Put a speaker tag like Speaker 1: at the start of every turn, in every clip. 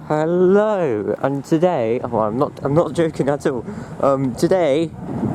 Speaker 1: Hello, and today, well, I'm not joking at all. Today,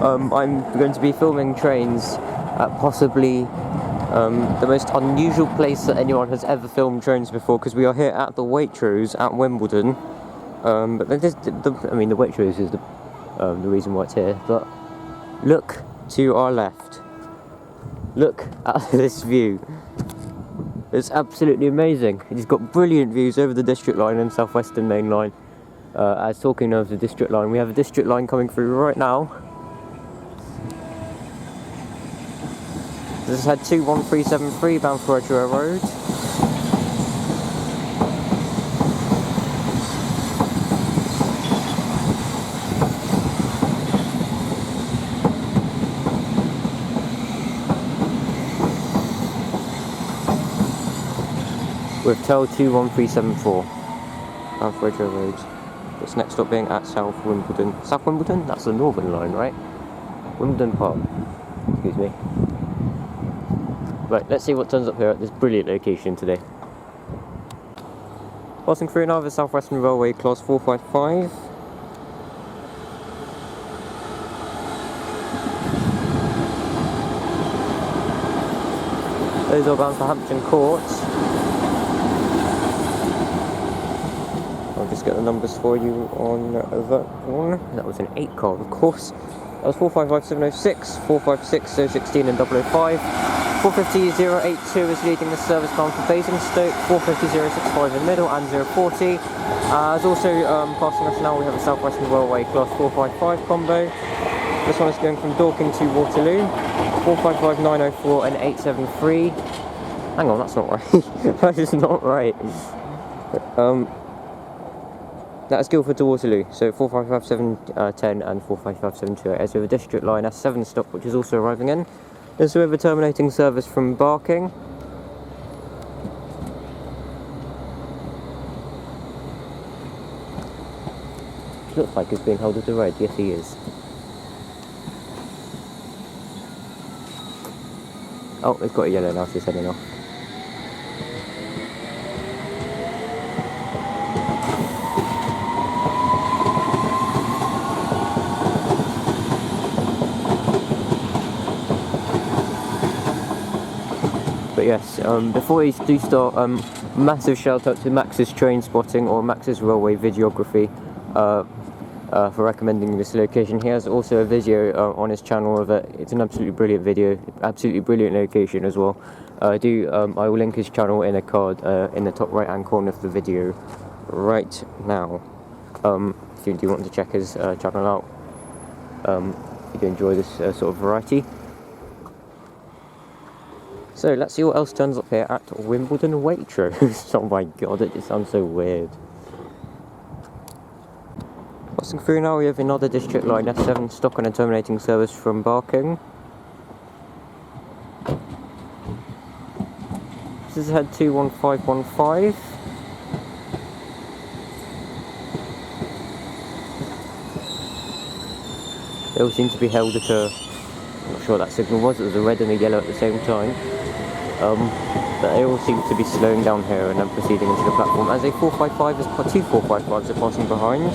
Speaker 1: I'm going to be filming trains at possibly the most unusual place that anyone has ever filmed trains before, because we are here at the Waitrose at Wimbledon. But the Waitrose is the reason why it's here. But look to our left. Look at this view. It's absolutely amazing. It's got brilliant views over the District Line and South Western Main Line. As talking of the District Line, we have a District Line coming through right now. This is head 21373 bound for Edgware Road. With tail 21374 bound for Edgware Road. This next stop being at South Wimbledon. South Wimbledon? That's the Northern Line, right? Wimbledon Park. Excuse me. Right, let's see what turns up here at this brilliant location today. Passing through now the South Western Railway Class 455. Those are bound for Hampton Court. I'll just get the numbers for you on that one. That was an 8 car, of course. That was 455706, 456016 and 005. 450082 is leading the service bound for Basingstoke, 450065 in the middle, and 040. As also passing us now, we have a South Western Railway Class 455 combo. This one is going from Dorking to Waterloo, 455904 and 873. Hang on, that's not right. That is not right. That's Guildford to Waterloo, so 455710 and 455728. As we have a District Line S7 stop, which is also arriving in. As we have a terminating service from Barking. Looks like he's being held at the road. Yes, he is. Oh, it's got a yellow now, so it's heading off. But yes, before we do start, massive shout out to Max's Train Spotting or Max's Railway Videography for recommending this location. He has also a video on his channel of it. It's an absolutely brilliant video, absolutely brilliant location as well. I will link his channel in a card in the top right hand corner of the video right now. If you do want to check his channel out, if you enjoy this sort of variety. So let's see what else turns up here at Wimbledon Waitrose. Oh my god, it just sounds so weird. Passing through now, we have another District Line S7 stock on a terminating service from Barking. This is head 21515. They all seem to be held at a... I'm not sure what that signal was, it was a red and a yellow at the same time. But they all seem to be slowing down here and then proceeding into the platform as a 455 is two 455s are passing behind.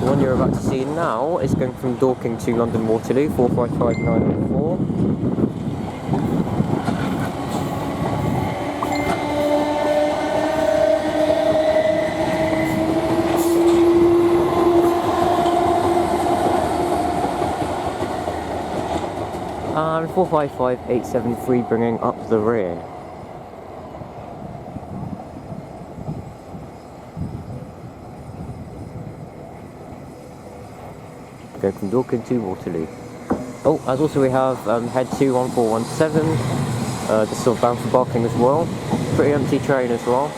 Speaker 1: The one you're about to see now is going from Dorking to London Waterloo, 455904. And 455873 bringing up the rear. Going from Dorking to Waterloo. Oh, as also we have head 21417. This is still bound for Barking as well. Pretty empty train as well.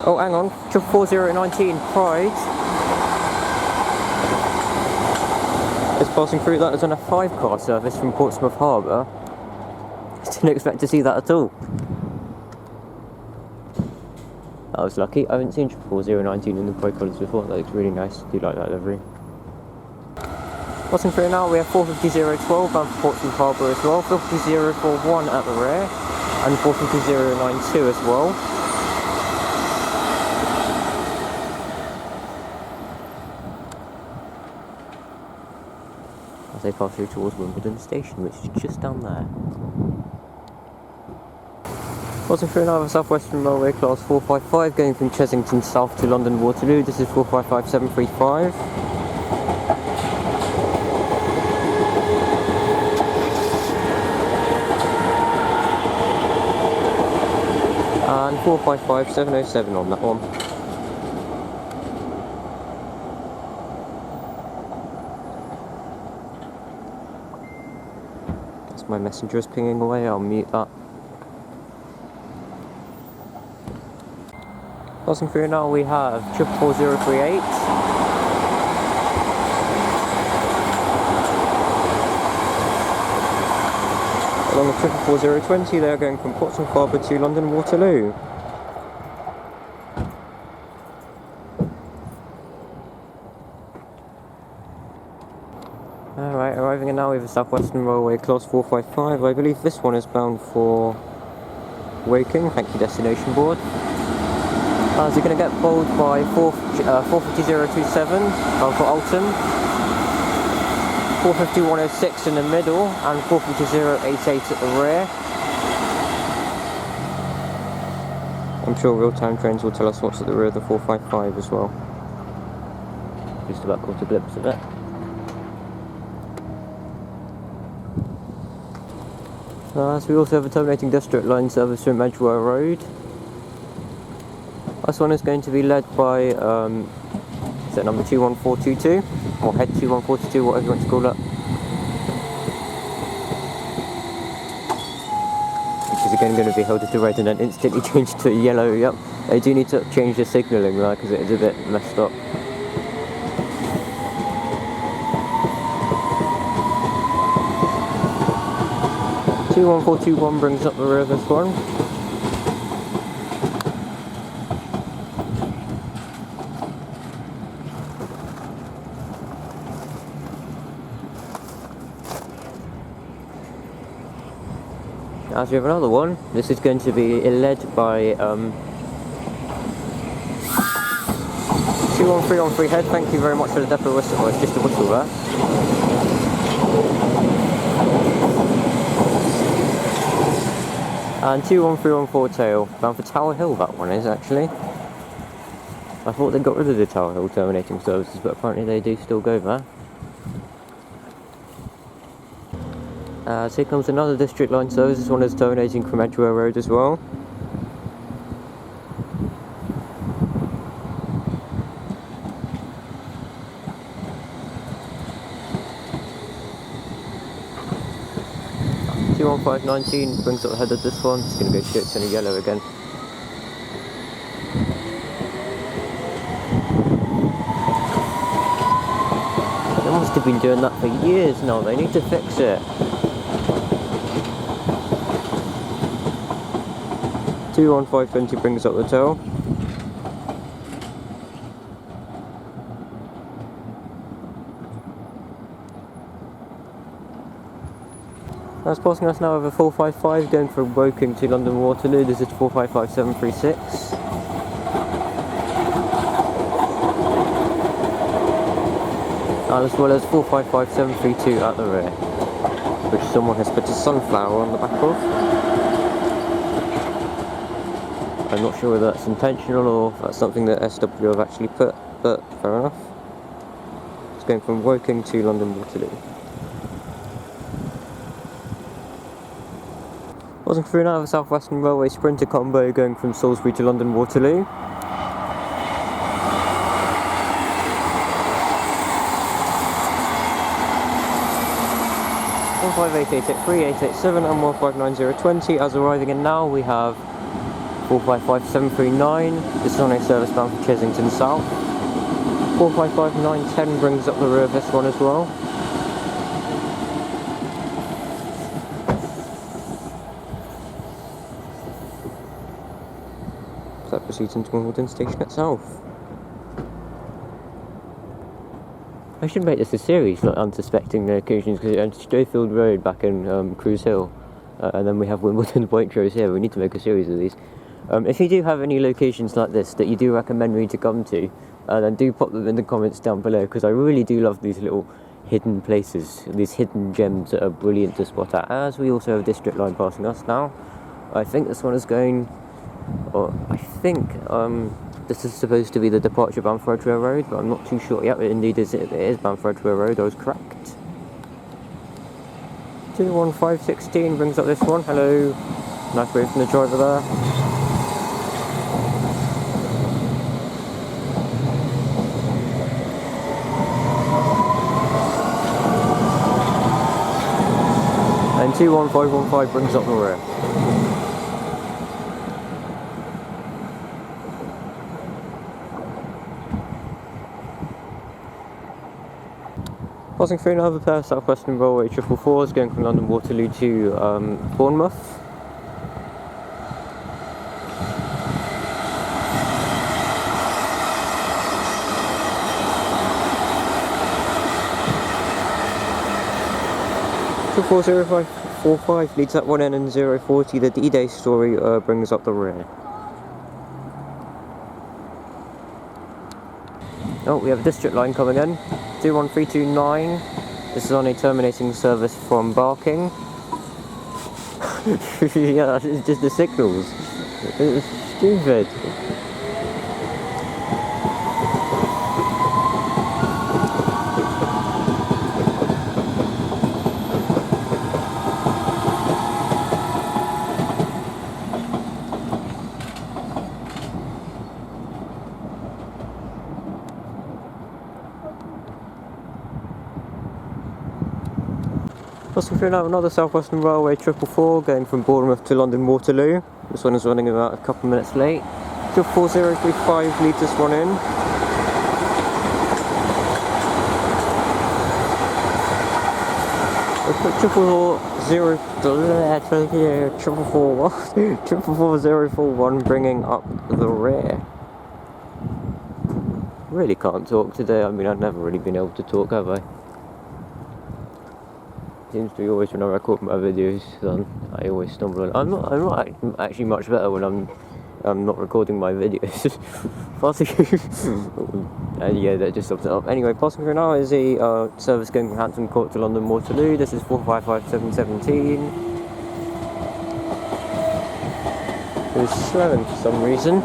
Speaker 1: Oh, hang on, 4019 Pride is passing through. That is on a 5-car service from Portsmouth Harbour. Didn't expect to see that at all. I was lucky. I haven't seen 44019 in the Pro colours before. That looks really nice. I do like that livery. Crossing through now, we have 450012 bound for Portsmouth Harbour as well, 450041 at the rear, and 450092 as well. As they pass through towards Wimbledon Station, which is just down there. Crossing through now, South Western Railway Class 455 going from Chesington South to London Waterloo. This is 455735. And 455707 on that one. That's my messenger's pinging away, I'll mute that. Passing through now, we have 444038. Along with 444020, they are going from Portsmouth Harbour to London Waterloo. Alright, arriving in now with a South Western Railway Class 455. I believe this one is bound for Woking. Thank you, destination board. So you're going to get bowled by 450027 bound for Alton. 450106 in the middle and 450088 at the rear. I'm sure real-time trains will tell us what's at the rear of the 455 as well. Just about caught a glimpse of it. So we also have a terminating district line service from Edgware Road. This one is going to be led by is that number 21422 or head 21422, whatever you want to call it. Which is again going to be held to red and then instantly changed to yellow. Yep, they do need to change the signalling there because it is a bit messed up. – 21421 brings up the rear of this one. As we have another one, this is going to be led by 21313 head. Thank you very much for the depot whistle. Oh, it's just a whistle there. And 21314 tail, bound for Tower Hill. That one is actually. I thought they got rid of the Tower Hill terminating services, but apparently they do still go there. So here comes another district line service. This one is terminating from Edgware Road as well. – 21519 brings up the head of this one. It's going to go straight to the yellow again. They must have been doing that for years now. They need to fix it. 21520 brings up the tail. That's passing us now over 455 going from Woking to London Waterloo. This is 455736. And as well as 455732 at the rear, which someone has put a sunflower on the back of. I'm not sure whether that's intentional or if that's something that SW have actually put, but fair enough. It's going from Woking to London Waterloo. Passing through now the South Western Railway Sprinter combo going from Salisbury to London Waterloo. – 15888 and 159020. As arriving in now, we have 455739. This is on a service bound for Chesington South. 455910 brings up the rear of this one as well. proceeds into Wimbledon station itself. I should make this a series, like unsuspecting locations, because it's Stowfield Road back in Cruise Hill, and then we have Wimbledon Waitrose here. We need to make a series of these. If you do have any locations like this that you do recommend me to come to, then do pop them in the comments down below, because I really do love these little hidden places, these hidden gems that are brilliant to spot at. As we also have a district line passing us now. I think this one is going, or I think this is supposed to be the departure bound for Edgware Road, but I'm not too sure. Yep, indeed it is bound for Edgware Road, I was correct. 21516 brings up this one. Hello, nice wave from the driver there. And 21515 brings up the rear. Passing through another pair of South Western Railway 444s going from London Waterloo to Bournemouth. So 40545 leads that one in, and 040, the D-Day story, brings up the rear. Oh, we have a district line coming in. 21329. This is on a terminating service from Barking. Yeah, it's just the signals. It's stupid. Passing through now another South Western Railway 444 going from Bournemouth to London Waterloo. This one is running about a couple minutes late. 44035 leads this one in. We put 44041 bringing up the rear. Really can't talk today. I mean, I've never really been able to talk, have I? Seems to be always when I record my videos, I always stumble. I'm not actually much better when I'm not recording my videos. Yeah, that just sums it up. Anyway, passing through now is a service going from Hampton Court to London Waterloo. This is 455717. It's slowing for some reason.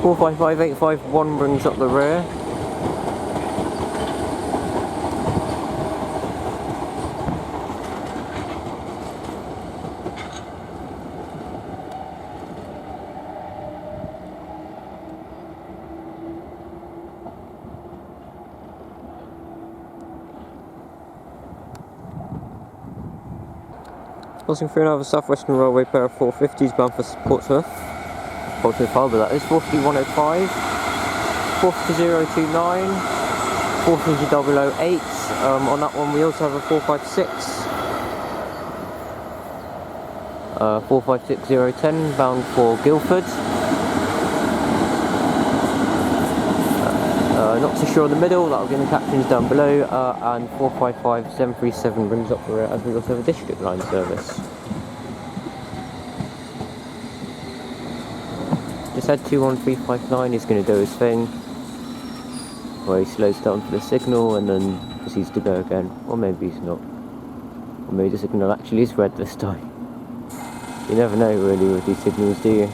Speaker 1: 455851 brings up the rear. Passing through another South Western Railway pair of 450s bound for Portsmouth Harbour, that is 45105, 45029, 45008. On that one we also have a 456, 456010 bound for Guildford. Not too sure in the middle, that'll be in the captions down below, and 455737 brings up the rear, as we also have a district line service. Just had 21359, he's going to do his thing, where he slows down for the signal and then proceeds to go again, or maybe he's not, or maybe the signal actually is red this time. You never know really with these signals, do you?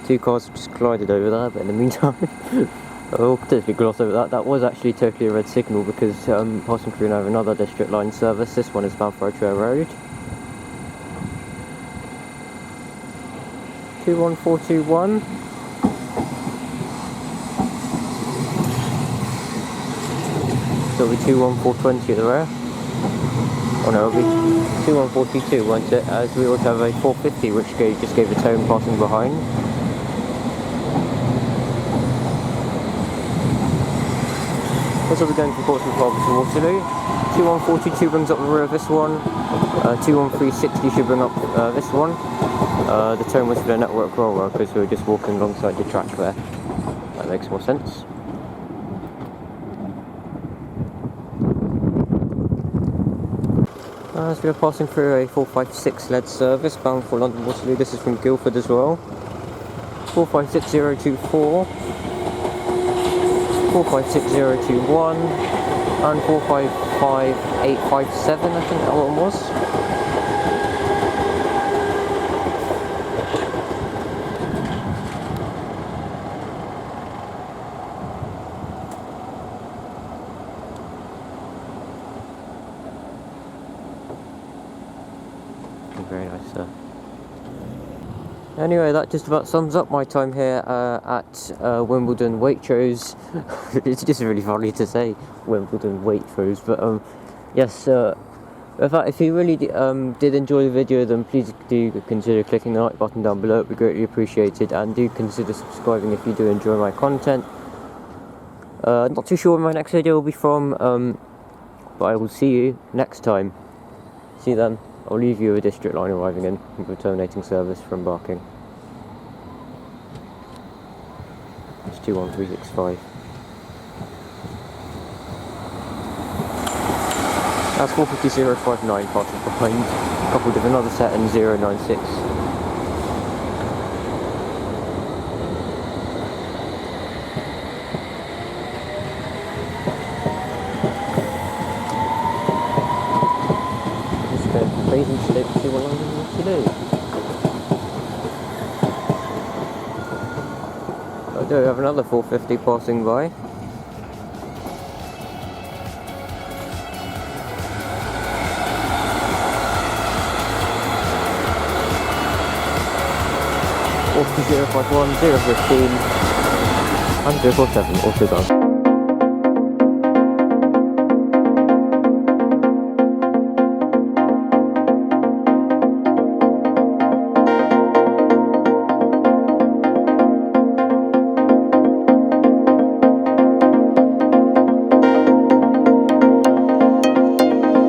Speaker 1: Two cars have just collided over there, but in the meantime, I'll totally gloss over that. That was actually totally a red signal because passing through now another district line service. This one is bound for Edgware Road. 21421. So it'll be 21420 at the rear. Oh no, it'll be 21422, won't it? As we also have a 450 which just gave a tone passing behind. This will be going from Portsmouth Harbour to Waterloo. 2142 brings up the rear of this one. 21360 should bring up this one. The tone was for the network roll because we were just walking alongside the track there. That makes more sense. As we are passing through a 456 lead service bound for London Waterloo, this is from Guildford as well. 456024, 456021, and 455857, I think that one was. Very nice, sir. Anyway, that just about sums up my time here at Wimbledon Waitrose. It's just really funny to say Wimbledon Waitrose, but yes, if you really did enjoy the video, then please do consider clicking the like button down below. It would be greatly appreciated, and do consider subscribing if you do enjoy my content. Not too sure when my next video will be from, but I will see you next time. See you then. I'll leave you a district line arriving in with terminating service from Barking. It's 21365. That's 450059 passing behind, coupled with another set in 096. Crazy slope to see what London wants to do. I do have another 450 passing by. Or 051, 015, and 047 also gone.